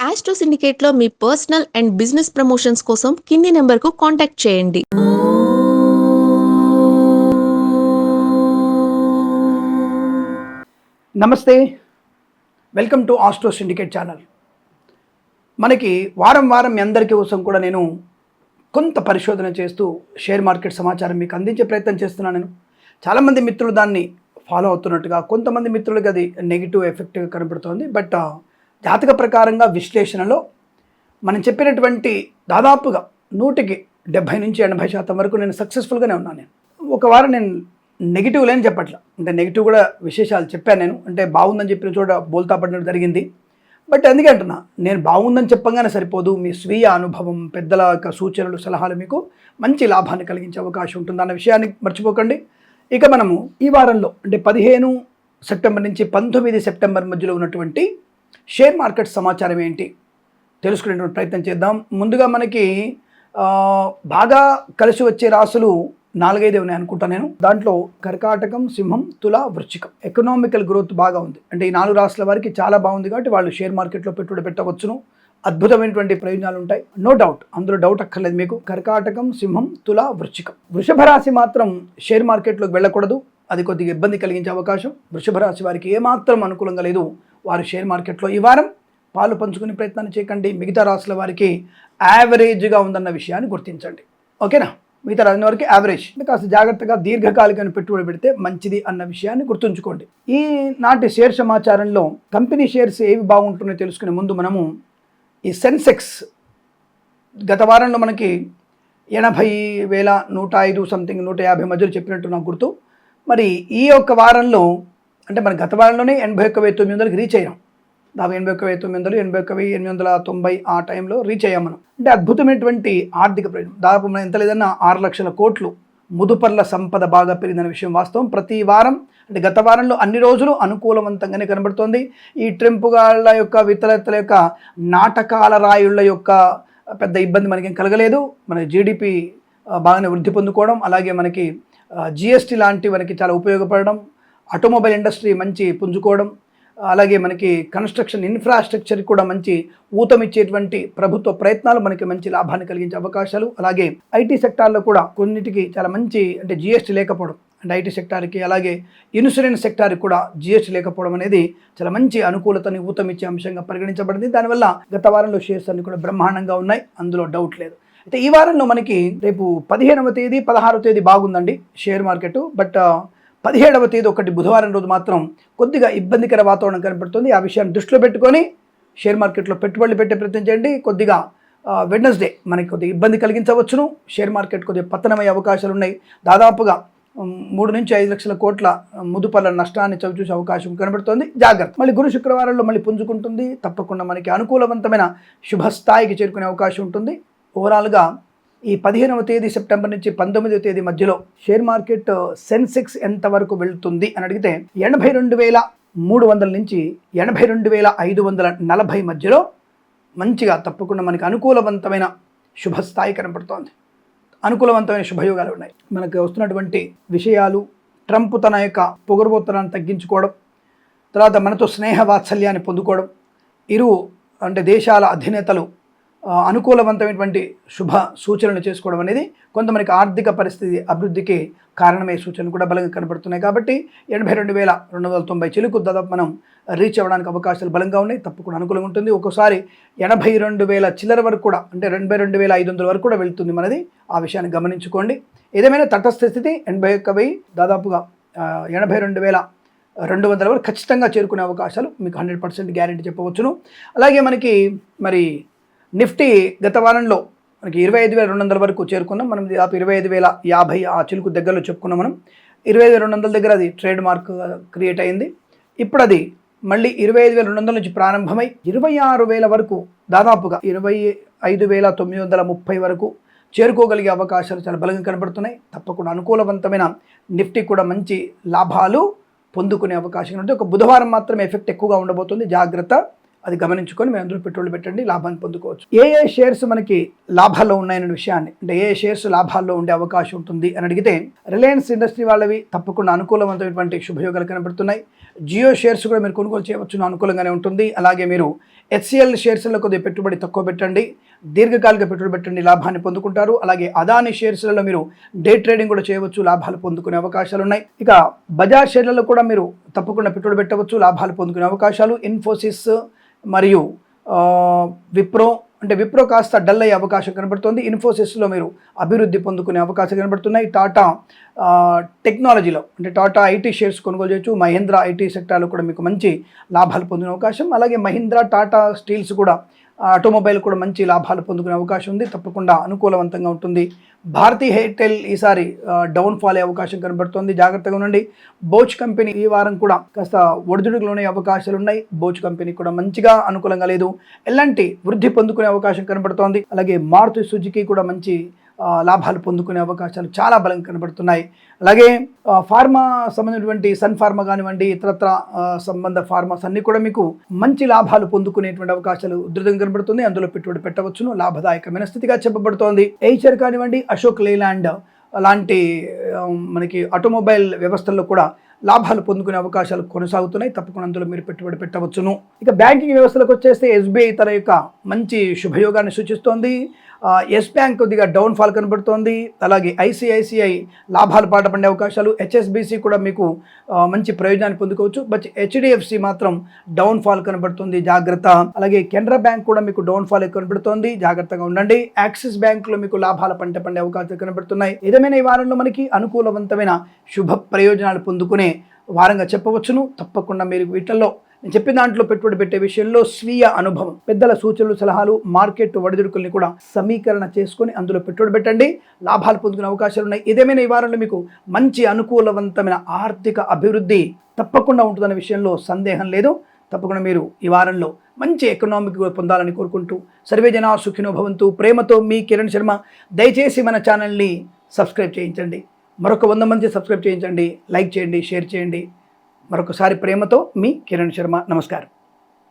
Astro సిండికేట్లో మీ personal and business promotions కోసం కింది నెంబర్కు కాంటాక్ట్ చేయండి. నమస్తే, welcome to Astro Syndicate channel. మనకి వారం వారం మీ అందరికీ కోసం కూడా నేను కొంత పరిశోధన చేస్తూ షేర్ మార్కెట్ సమాచారం మీకు అందించే ప్రయత్నం చేస్తున్నాను. నేను చాలామంది మిత్రులు దాన్ని ఫాలో అవుతున్నట్టుగా, కొంతమంది మిత్రులకి అది నెగిటివ్ ఎఫెక్ట్గా కనబడుతోంది. బట్ జాతక ప్రకారంగా విశ్లేషణలో మనం చెప్పినటువంటి దాదాపుగా 170 నుంచి 80% వరకు నేను సక్సెస్ఫుల్గానే ఉన్నాను. ఒక వారం నేను నెగిటివ్ లేని చెప్పట్లా, అంటే నెగిటివ్ కూడా విశేషాలు చెప్పాను. నేను అంటే బాగుందని చెప్పిన చోట బోల్తా పడినట్టు జరిగింది. బట్ అందుకే అంటున్నా, నేను బాగుందని చెప్పంగానే సరిపోదు. మీ స్వీయ అనుభవం, పెద్దల యొక్క సూచనలు, సలహాలు మీకు మంచి లాభాన్ని కలిగించే అవకాశం ఉంటుంది అన్న విషయాన్ని మర్చిపోకండి. ఇక మనము ఈ వారంలో అంటే 15 సెప్టెంబర్ నుంచి 19 సెప్టెంబర్ మధ్యలో ఉన్నటువంటి షేర్ మార్కెట్ సమాచారం ఏంటి తెలుసుకునేటువంటి ప్రయత్నం చేద్దాం. ముందుగా మనకి బాగా కలిసి వచ్చే రాసులు 4-5 ఉన్నాయి అనుకుంటా నేను. దాంట్లో కర్కాటకం, సింహం, తుల, వృశ్చికం. ఎకనామికల్ గ్రోత్ బాగా ఉంది. అంటే ఈ 4 రాసుల వారికి చాలా బాగుంది కాబట్టి వాళ్ళు షేర్ మార్కెట్లో పెట్టుబడి పెట్టవచ్చును. అద్భుతమైనటువంటి ప్రయోజనాలు ఉంటాయి, నో డౌట్, అందులో డౌట్ అక్కర్లేదు మీకు. కర్కాటకం, సింహం, తుల, వృశ్చికం. వృషభ రాశి మాత్రం షేర్ మార్కెట్లోకి వెళ్ళకూడదు, అది కొద్దిగా ఇబ్బంది కలిగించే అవకాశం. వృషభ రాశి వారికి ఏమాత్రం అనుకూలంగా లేదు. వారు షేర్ మార్కెట్లో ఈ వారం పాలు పంచుకునే ప్రయత్నాన్ని చేయకండి. మిగతా రాశుల వారికి యావరేజ్గా ఉందన్న విషయాన్ని గుర్తించండి, ఓకేనా? మిగతా రాశి వారికి యావరేజ్, కాస్త జాగ్రత్తగా దీర్ఘకాలికమైన పెట్టుబడి పెడితే మంచిది అన్న విషయాన్ని గుర్తుంచుకోండి. ఈ నాటి షేర్ సమాచారంలో కంపెనీ షేర్స్ ఏవి బాగుంటున్నాయో తెలుసుకునే ముందు మనము ఈ సెన్సెక్స్ గత వారంలో మనకి 80,105 సంథింగ్ 150 మధ్యలో చెప్పినట్టు నాకు గుర్తు. మరి ఈ యొక్క వారంలో అంటే మన గత వారంలోనే 81,900కి రీచ్ అయ్యాం. దాదాపు 81,900, 81,890 ఆ టైంలో రీచ్ అయ్యాం మనం. అంటే అద్భుతమైనటువంటి ఆర్థిక ప్రయోజనం. దాదాపు మనం ఎంత లేదన్నా 6 లక్షల కోట్లు ముదుపర్ల సంపద బాగా పెరిగిందనే విషయం వాస్తవం. ప్రతి వారం అంటే గత వారంలో అన్ని రోజులు అనుకూలవంతంగానే కనబడుతోంది. ఈ ట్రంప్ గాళ్ళ యొక్క వితరతల యొక్క నాటకాల రాయుళ్ళ యొక్క పెద్ద ఇబ్బంది మనకేం కలగలేదు. మన జీడిపి బాగానే వృద్ధి పొందుకోవడం, అలాగే మనకి జిఎస్టీ లాంటి మనకి చాలా ఉపయోగపడడం, ఆటోమొబైల్ ఇండస్ట్రీ మంచి పుంజుకోవడం, అలాగే మనకి కన్స్ట్రక్షన్ ఇన్ఫ్రాస్ట్రక్చర్ కూడా మంచి ఊతమిచ్చేటువంటి ప్రభుత్వ ప్రయత్నాలు మనకి మంచి లాభాన్ని కలిగించే అవకాశాలు. అలాగే ఐటీ సెక్టార్లో కూడా కొన్నిటికి చాలా మంచి, అంటే జిఎస్టీ లేకపోవడం, అంటే ఐటీ సెక్టార్కి అలాగే ఇన్సూరెన్స్ సెక్టార్కి కూడా జిఎస్టీ లేకపోవడం అనేది చాలా మంచి అనుకూలతని ఊతమిచ్చే అంశంగా పరిగణించబడింది. దానివల్ల గత వారంలో షేర్స్ అన్ని కూడా బ్రహ్మాండంగా ఉన్నాయి, అందులో డౌట్ లేదు. అయితే ఈ వారంలో మనకి రేపు 15వ తేదీ 16వ తేదీ బాగుందండి షేర్ మార్కెట్. బట్ 17వ తేదీ ఒకటి బుధవారం రోజు మాత్రం కొద్దిగా ఇబ్బందికర వాతావరణం కనబడుతుంది. ఆ విషయాన్ని దృష్టిలో పెట్టుకొని షేర్ మార్కెట్లో పెట్టుబడులు పెట్టే ప్రయత్నం చేయండి. కొద్దిగా వెడ్నెస్డే మనకి కొద్దిగా ఇబ్బంది కలిగించవచ్చును. షేర్ మార్కెట్ కొద్దిగా పతనమయ్యే అవకాశాలు ఉన్నాయి. దాదాపుగా 3 నుంచి 5 లక్షల కోట్ల ముదుపర్ల నష్టాన్ని చవిచూసే అవకాశం కనబడుతోంది, జాగ్రత్త. మళ్ళీ గురు శుక్రవారంలో మళ్ళీ పుంజుకుంటుంది. తప్పకుండా మనకి అనుకూలవంతమైన శుభస్థాయికి చేరుకునే అవకాశం ఉంటుంది. ఓవరాల్గా ఈ 15వ తేదీ సెప్టెంబర్ నుంచి 19వ తేదీ మధ్యలో షేర్ మార్కెట్ సెన్సెక్స్ ఎంతవరకు వెళుతుంది అని అడిగితే 82,300 నుంచి 82,540 మధ్యలో మంచిగా తప్పకుండా మనకి అనుకూలవంతమైన శుభస్థాయి కనపడుతోంది. అనుకూలవంతమైన శుభయోగాలు ఉన్నాయి. మనకు వస్తున్నటువంటి విషయాలు, ట్రంప్ తన యొక్క పొగరుబోత్తనాన్ని తగ్గించుకోవడం, తర్వాత మనతో స్నేహ వాత్సల్యాన్ని పొందుకోవడం, అంటే దేశాల అధినేతలు అనుకూలవంతమైనటువంటి శుభ సూచనలు చేసుకోవడం అనేది కొంత మనకి ఆర్థిక పరిస్థితి అభివృద్ధికి కారణమయ్యే సూచనలు కూడా బలంగా కనబడుతున్నాయి. కాబట్టి 82,290 చిలుకు దాదాపు మనం రీచ్ అవ్వడానికి అవకాశాలు బలంగా ఉన్నాయి. తప్పకుండా అనుకూలంగా ఉంటుంది. ఒక్కోసారి 82,000 చిల్లర వరకు కూడా, అంటే 82,500 వరకు కూడా వెళ్తుంది మనది. ఆ విషయాన్ని గమనించుకోండి. ఏదేమైనా తటస్థ స్థితి 81,000, దాదాపుగా 82,200 వరకు ఖచ్చితంగా చేరుకునే అవకాశాలు మీకు 100% గ్యారెంటీ చెప్పవచ్చును. అలాగే మనకి మరి నిఫ్టీ గత వారంలో మనకి 25,200 వరకు చేరుకున్నాం. మనం దాదాపు 25,050 ఆ చిలుకు దగ్గరలో చెప్పుకున్నాం. మనం 25,200 దగ్గర అది ట్రేడ్ మార్క్ క్రియేట్ అయింది. ఇప్పుడు అది మళ్ళీ 25,200 నుంచి ప్రారంభమై 26,000 వరకు, దాదాపుగా 25,930 వరకు చేరుకోగలిగే అవకాశాలు చాలా బలంగా కనబడుతున్నాయి. తప్పకుండా అనుకూలవంతమైన నిఫ్టీ కూడా మంచి లాభాలు పొందుకునే అవకాశం ఉంటుంది. ఒక బుధవారం మాత్రమే ఎఫెక్ట్ ఎక్కువగా ఉండబోతుంది, జాగ్రత్త. అది గమనించుకొని మీరు అందులో పెట్టుబడి పెట్టండి, లాభాన్ని పొందుకోవచ్చు. ఏ షేర్స్ మనకి లాభాల్లో ఉన్నాయనే విషయాన్ని, అంటే ఏ షేర్స్ లాభాల్లో ఉండే అవకాశం ఉంటుంది అని అడిగితే, రిలయన్స్ ఇండస్ట్రీ వాళ్ళవి తప్పకుండా అనుకూలవంతమైనటువంటి శుభయోగాలు కనబడుతున్నాయి. జియో షేర్స్ కూడా మీరు కొనుగోలు చేయవచ్చు, అనుకూలంగానే ఉంటుంది. అలాగే మీరు HCL షేర్స్లో కొద్దిగా పెట్టుబడి తక్కువ పెట్టండి, దీర్ఘకాలిక పెట్టుబడి పెట్టండి, లాభాన్ని పొందుకుంటారు. అలాగే అదాని షేర్స్లలో మీరు డే ట్రేడింగ్ కూడా చేయవచ్చు, లాభాలు పొందుకునే అవకాశాలు ఉన్నాయి. ఇక బజాజ్ షేర్లలో కూడా మీరు తప్పకుండా పెట్టుబడి పెట్టవచ్చు, లాభాలు పొందుకునే అవకాశాలు. ఇన్ఫోసిస్ మరియు విప్రో, అంటే విప్రో కాస్త డల్ అయ్యే అవకాశం కనబడుతుంది. ఇన్ఫోసిస్లో మీరు అభివృద్ధి పొందుకునే అవకాశం కనబడుతున్నాయి. టాటా టెక్నాలజీలో, అంటే టాటా ఐటీ షేర్స్ కొనుగోలు చేయొచ్చు. మహీంద్రా ఐటీ సెక్టార్లో కూడా మీకు మంచి లాభాలు పొందిన అవకాశం. అలాగే మహీంద్రా, టాటా స్టీల్స్ కూడా, ఆటోమొబైల్ కూడా మంచి లాభాలు పొందుకునే అవకాశం ఉంది, తప్పకుండా అనుకూలవంతంగా ఉంటుంది. భారతీ ఎయిర్టెల్ ఈసారి డౌన్ఫాల్ అయ్యే అవకాశం కనబడుతుంది, జాగ్రత్తగా ఉండండి. బోచ్ కంపెనీ ఈ వారం కూడా కాస్త ఒడిదుడుకులోనే అవకాశాలు ఉన్నాయి. బోచ్ కంపెనీ కూడా మంచిగా అనుకూలంగా లేదు. ఎలాంటి వృద్ధి పొందుకునే అవకాశం కనబడుతోంది. అలాగే మారుతి సుజుకి కూడా మంచి లాభాలు పొందుకునే అవకాశాలు చాలా బలంగా కనబడుతున్నాయి. అలాగే ఫార్మా సంబంధించినటువంటి సన్ ఫార్మా కానివ్వండి, ఇతరత్ర సంబంధ ఫార్మాస్ అన్నీ కూడా మీకు మంచి లాభాలు పొందుకునేటువంటి అవకాశాలు ఉధృతంగా కనబడుతుంది. అందులో పెట్టుబడి పెట్టవచ్చును, లాభదాయకమైన స్థితిగా చెప్పబడుతోంది. ఎయిచర్ కానివ్వండి, అశోక్ లేలాండ్ లాంటి మనకి ఆటోమొబైల్ వ్యవస్థల్లో కూడా లాభాలు పొందుకునే అవకాశాలు కొనసాగుతున్నాయి, తప్పకుండా అందులో మీరు పెట్టుబడి పెట్టవచ్చును. ఇక బ్యాంకింగ్ వ్యవస్థలకు వచ్చేస్తే SBI తన యొక్క మంచి శుభయోగాన్ని సూచిస్తోంది. ఎస్ బ్యాంక్ కొద్దిగా డౌన్ఫాల్ కనబడుతోంది. అలాగే ICICI లాభాలు పాట పడే అవకాశాలు. HSBC కూడా మీకు మంచి ప్రయోజనాన్ని పొందుకోవచ్చు. బట్ HDFC మాత్రం డౌన్ఫాల్ కనబడుతుంది, జాగ్రత్త. అలాగే కెనరా బ్యాంక్ కూడా మీకు డౌన్ఫాల్ కనబడుతోంది, జాగ్రత్తగా ఉండండి. యాక్సిస్ బ్యాంకులో మీకు లాభాల పంట పండే అవకాశాలు కనబడుతున్నాయి. ఏదేమైనా ఈ వారంలో మనకి అనుకూలవంతమైన శుభ ప్రయోజనాలు పొందుకునే వారంగా చెప్పవచ్చును. తప్పకుండా మీరు వీటిల్లో నేను చెప్పిన దాంట్లో పెట్టుబడి పెట్టే విషయంలో స్వీయ అనుభవం, పెద్దల సూచనలు, సలహాలు, మార్కెట్ ఒడిదుడుకుల్ని కూడా సమీకరణ చేసుకొని అందులో పెట్టుబడి పెట్టండి, లాభాలు పొందుకునే అవకాశాలు ఉన్నాయి. ఏదేమైనా ఈ వారంలో మీకు మంచి అనుకూలవంతమైన ఆర్థిక అభివృద్ధి తప్పకుండా ఉంటుందనే విషయంలో సందేహం లేదు. తప్పకుండా మీరు ఈ వారంలో మంచి ఎకనామిక్ పొందాలని కోరుకుంటూ, సర్వే జనా సుఖినో భవంతు. ప్రేమతో మీ కిరణ్ శర్మ. దయచేసి మన ఛానల్ని సబ్స్క్రైబ్ చేయించండి, మరొక 100 మంది సబ్స్క్రైబ్ చేయించండి, లైక్ చేయండి, షేర్ చేయండి. మరొకసారి ప్రేమతో మీ కిరణ్ శర్మ. నమస్కారం.